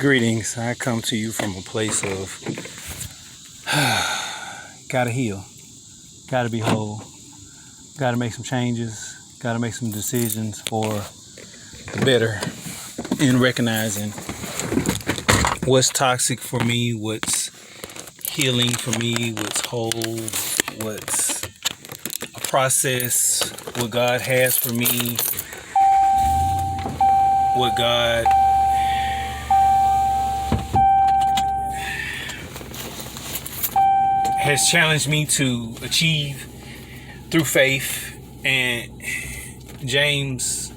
Greetings. I come to you from a place of gotta heal, gotta be whole, gotta make some changes, gotta make some decisions for the better, in recognizing what's toxic for me, what's healing for me, what's whole, what's a process, what God has for me, what God has challenged me to achieve through faith. And James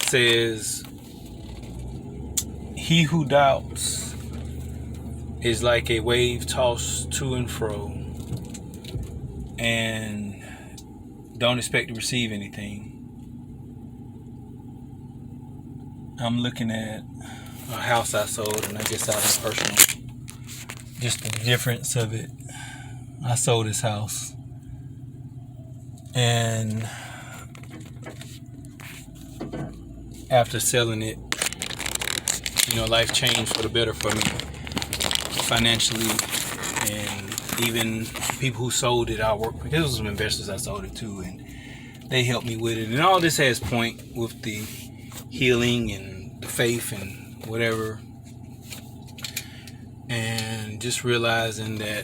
says, he who doubts is like a wave tossed to and fro and don't expect to receive anything. I'm looking at a house I sold, and I guess I'll be personal. Just the difference of it. I sold this house, and after selling it, life changed for the better for me financially, and even people who sold it, I worked with. There was some investors I sold it to, and they helped me with it. And all this has point with the healing and the faith and whatever. And just realizing that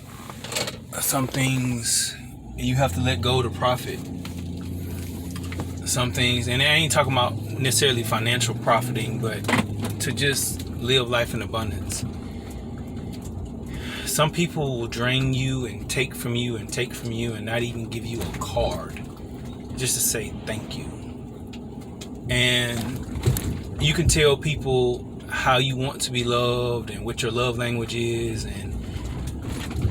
some things you have to let go to profit. Some things, and I ain't talking about necessarily financial profiting, but to just live life in abundance. Some people will drain you and take from you and take from you and not even give you a card just to say thank you. And you can tell people how you want to be loved and what your love language is, and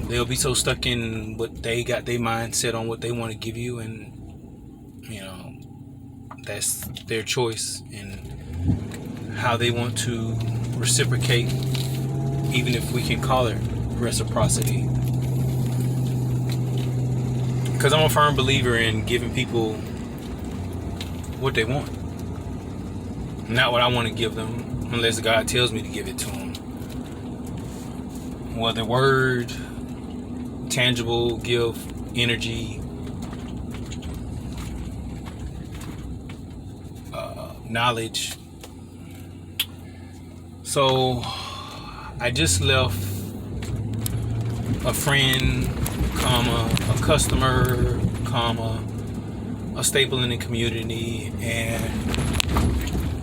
they'll be so stuck in what they got their mindset on what they want to give you, and that's their choice in how they want to reciprocate, even if we can call it reciprocity. Because I'm a firm believer in giving people what they want, not what I want to give them, unless God tells me to give it to them. Whether word, tangible, give, energy, knowledge. So I just left a friend, a customer, a staple in the community, and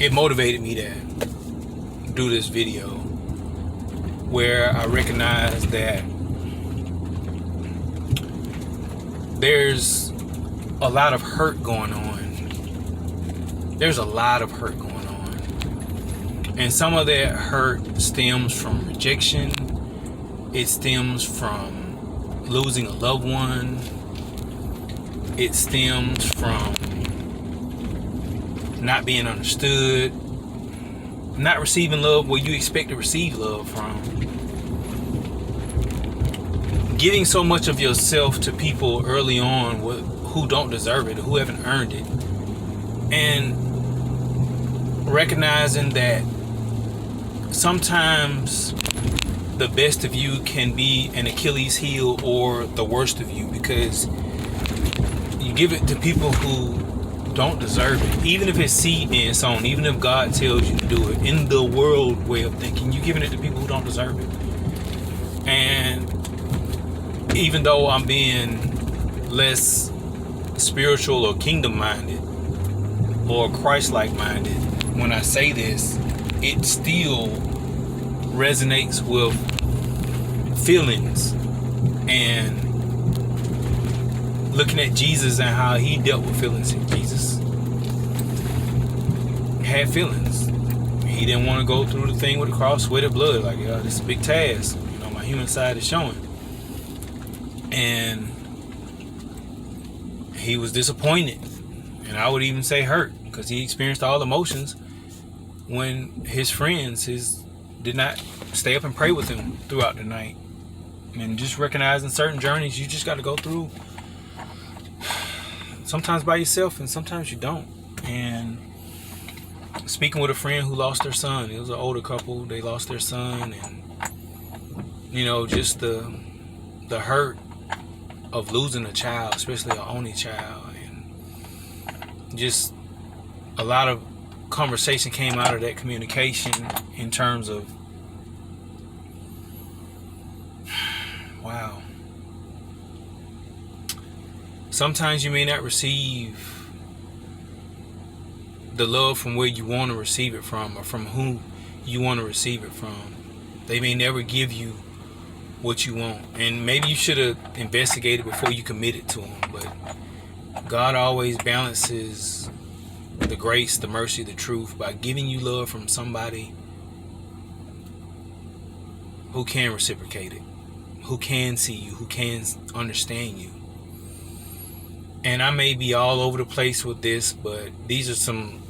it motivated me to do this video, where I recognize that there's a lot of hurt going on. There's a lot of hurt going on. And some of that hurt stems from rejection. It stems from losing a loved one. It stems from not being understood, not receiving love where you expect to receive love from. Giving so much of yourself to people early on who don't deserve it, who haven't earned it. And recognizing that sometimes the best of you can be an Achilles heel or the worst of you, because you give it to people who don't deserve it. Even if it's seed being sown, even if God tells you to do it, in the world way of thinking, you're giving it to people who don't deserve it. And even though I'm being less spiritual or kingdom minded or Christ-like minded, when I say this, it still resonates with feelings and looking at Jesus and how he dealt with feelings. Jesus had feelings. He didn't want to go through the thing with the cross, sweated blood. Like, this is a big task. My human side is showing. And he was disappointed. And I would even say hurt, because he experienced all emotions when his friends did not stay up and pray with him throughout the night. And just recognizing certain journeys you just got to go through, sometimes by yourself and sometimes you don't. And speaking with a friend who lost their son. It was an older couple. They lost their son, and just the hurt of losing a child, especially an only child, and just a lot of conversation came out of that communication in terms of, wow, sometimes you may not receive the love from where you want to receive it from, or from who you want to receive it from. They may never give you what you want, and maybe you should have investigated before you committed to them. But God always balances the grace, the mercy, the truth by giving you love from somebody who can reciprocate it, who can see you, who can understand you. And I may be all over the place with this, but these are some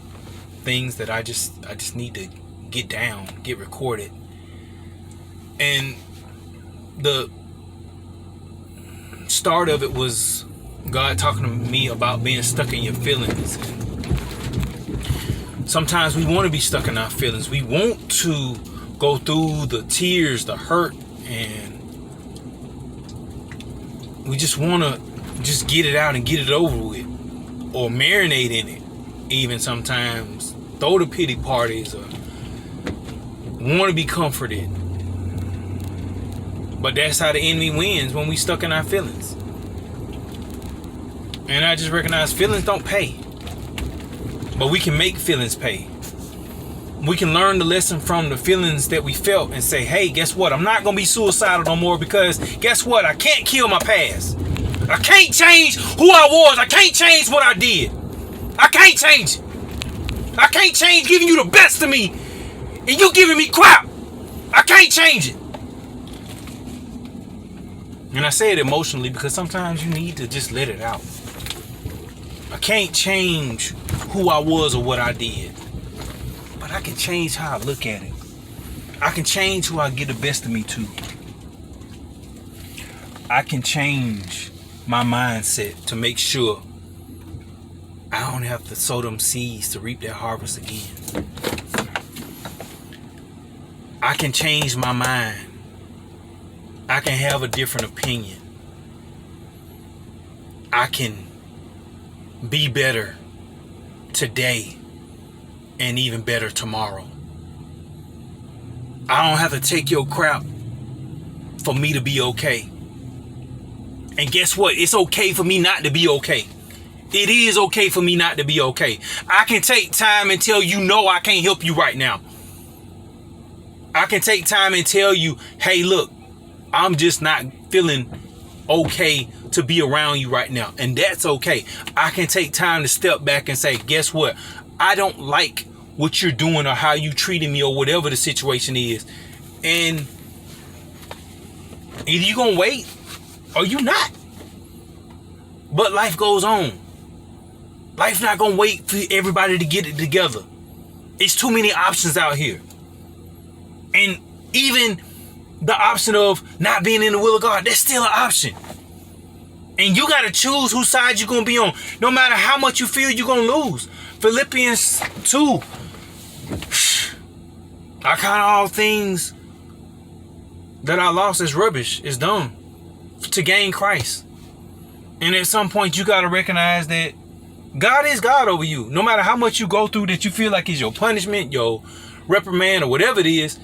things that I just need to get down, get recorded. And the start of it was God talking to me about being stuck in your feelings. And sometimes we want to be stuck in our feelings. We want to go through the tears, the hurt, and we just want to just get it out and get it over with, or marinate in it. Even sometimes throw the pity parties, or want to be comforted. But that's how the enemy wins, when we stuck in our feelings. And I just recognize feelings don't pay, but we can make feelings pay. We can learn the lesson from the feelings that we felt and say, hey, guess what? I'm not going to be suicidal no more, because guess what? I can't kill my past. I can't change who I was. I can't change what I did. I can't change it. I can't change giving you the best of me and you giving me crap. I can't change it. And I say it emotionally because sometimes you need to just let it out. I can't change who I was or what I did, but I can change how I look at it. I can change who I get the best of me to. I can change my mindset to make sure I don't have to sow them seeds to reap that harvest again. I can change my mind. I can have a different opinion. I can be better today and even better tomorrow. I don't have to take your crap for me to be okay. And guess what? It's okay for me not to be okay. It is okay for me not to be okay. I can take time and tell you, no, I can't help you right now. I can take time and tell you, hey, look, I'm just not feeling okay to be around you right now. And that's okay. I can take time to step back and say, guess what? I don't like what you're doing or how you treating me or whatever the situation is. And either you're going to wait or you not. But life goes on. Life's not going to wait for everybody to get it together. It's too many options out here. And even the option of not being in the will of God, that's still an option. And you got to choose whose side you're going to be on. No matter how much you feel you're going to lose. Philippians 2. I count all things that I lost as rubbish, as dumb, to gain Christ. And at some point you got to recognize that God is God over you. No matter how much you go through that you feel like is your punishment, your reprimand, or whatever it is,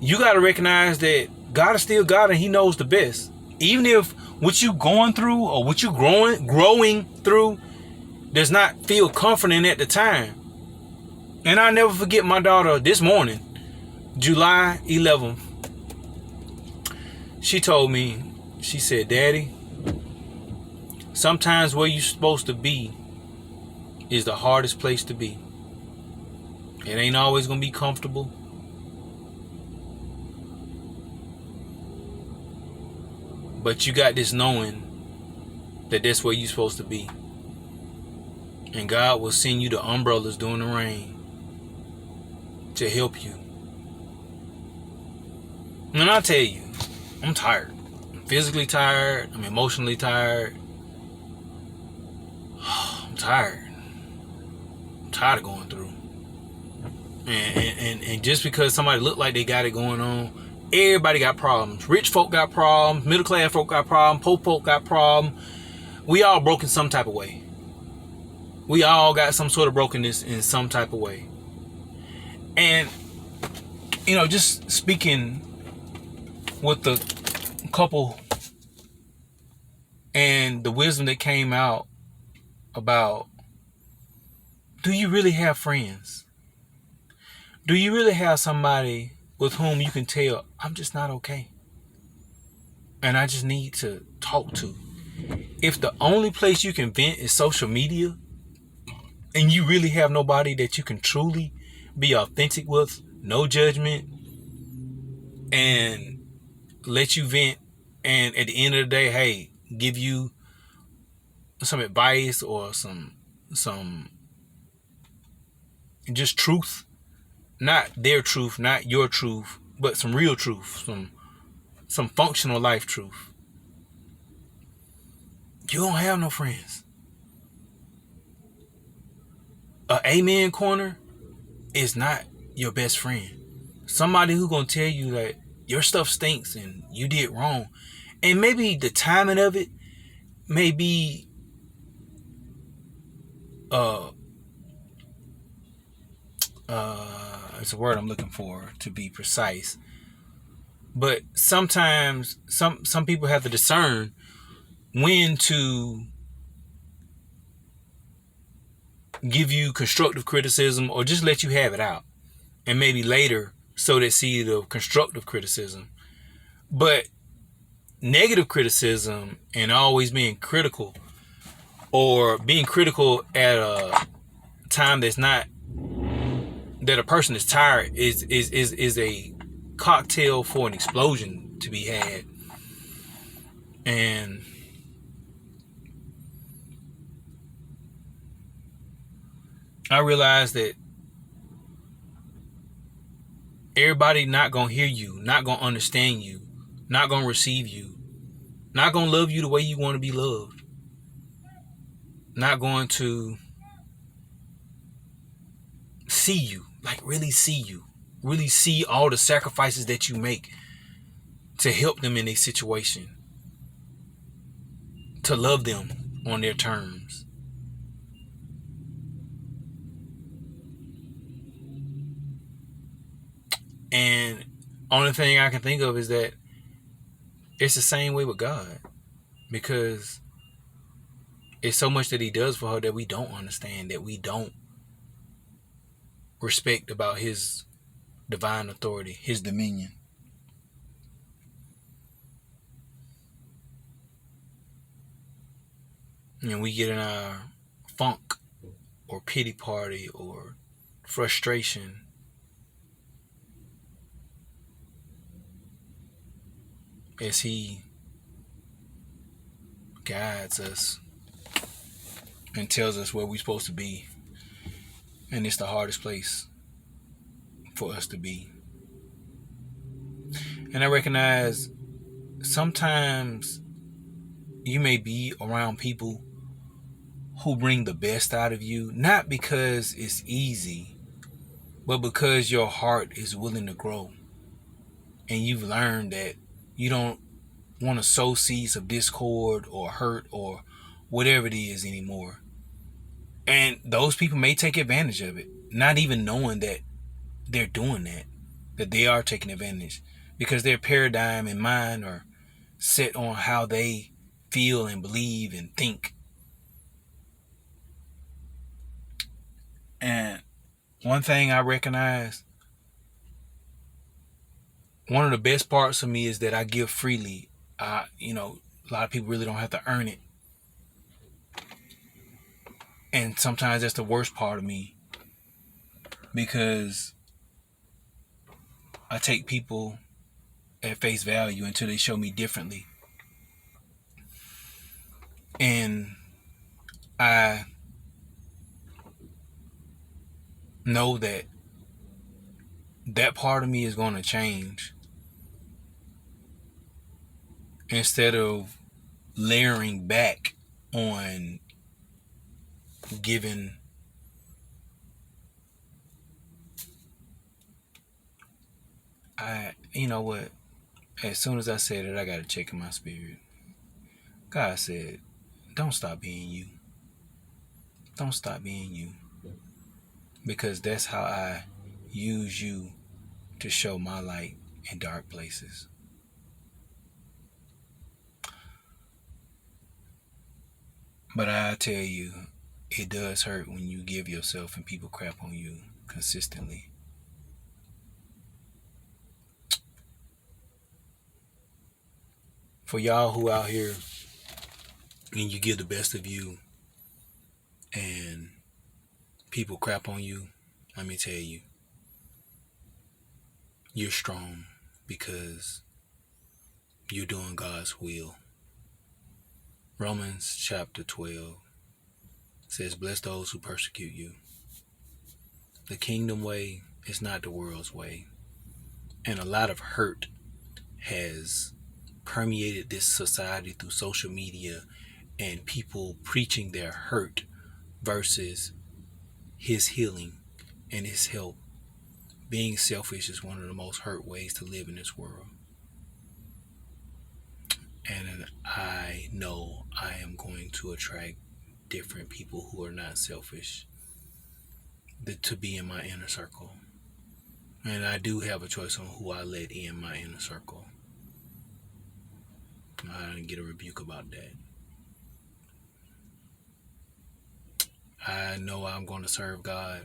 you got to recognize that God is still God and he knows the best. Even if what you going through or what you growing through does not feel comforting at the time. And I'll never forget my daughter this morning, July 11th. She told me, she said, Daddy, sometimes where you're supposed to be is the hardest place to be. It ain't always going to be comfortable. But you got this knowing that that's where you're supposed to be. And God will send you the umbrellas during the rain to help you. And I'll tell you, I'm tired. I'm physically tired. I'm emotionally tired. I'm tired. I'm tired of going through. And just because somebody look like they got it going on, everybody got problems. Rich folk got problems. Middle class folk got problems. Poor folk got problems. We all broken some type of way. We all got some sort of brokenness in some type of way. And, just speaking with the couple and the wisdom that came out about, do you really have friends? Do you really have somebody with whom you can tell, I'm just not okay, and I just need to talk to? If the only place you can vent is social media, and you really have nobody that you can truly be authentic with, no judgment, and let you vent, and at the end of the day, hey, give you some advice or some just truth, not their truth, not your truth, but some real truth, some functional life truth. You don't have no friends. A amen corner is not your best friend. Somebody who gonna tell you that your stuff stinks and you did wrong, and maybe the timing of it may be it's a word I'm looking for to be precise. But sometimes some people have to discern when to give you constructive criticism or just let you have it out, and maybe later sow that seed of constructive criticism. But negative criticism and always being critical, or being critical at a time that's not, that a person is tired, is a cocktail for an explosion to be had. And I realized that everybody not gonna hear you, not gonna understand you, not gonna receive you, not gonna love you the way you want to be loved, not going to see you, like really see you, really see all the sacrifices that you make to help them in a situation, to love them on their terms. And only thing I can think of is that it's the same way with God, because it's so much that he does for her that we don't understand, that we don't respect about his divine authority, his dominion. And we get in our funk or pity party or frustration as he guides us and tells us where we're supposed to be. And it's the hardest place for us to be. And I recognize sometimes you may be around people who bring the best out of you, not because it's easy, but because your heart is willing to grow. And you've learned that you don't want to sow seeds of discord or hurt or whatever it is anymore. And those people may take advantage of it, not even knowing that they're doing that they are taking advantage, because their paradigm and mind are set on how they feel and believe and think. And one thing I recognize, one of the best parts of me is that I give freely. A lot of people really don't have to earn it. And sometimes that's the worst part of me, because I take people at face value until they show me differently. And I know that part of me is going to change. Instead of layering back on giving You know what? As soon as I said it, I got to check in my spirit. God said, don't stop being you. Don't stop being you. Because that's how I use you to show my light in dark places. But I tell you, it does hurt when you give yourself and people crap on you consistently. For y'all who out here and you give the best of you and people crap on you, let me tell you, you're strong because you're doing God's will. Romans chapter 12 says, bless those who persecute you. The kingdom way is not the world's way. And a lot of hurt has permeated this society through social media and people preaching their hurt versus his healing and his help. Being selfish is one of the most hurt ways to live in this world. And I know I am going to attract different people who are not selfish to be in my inner circle. And I do have a choice on who I let in my inner circle. I didn't get a rebuke about that. I know I'm going to serve God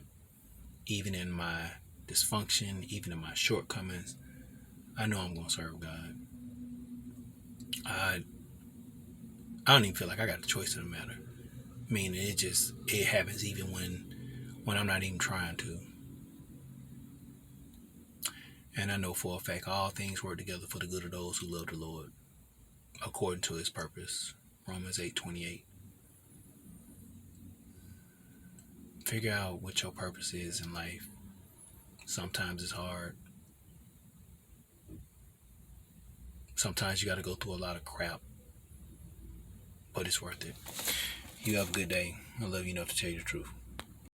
even in my dysfunction, even in my shortcomings. I know I'm going to serve God. I don't even feel like I got a choice in the matter. I mean, it happens even when I'm not even trying to. And I know for a fact all things work together for the good of those who love the Lord according to his purpose. Romans 8:28. Figure out what your purpose is in life. Sometimes it's hard. Sometimes you got to go through a lot of crap. But it's worth it. You have a good day. I love you enough to tell you the truth.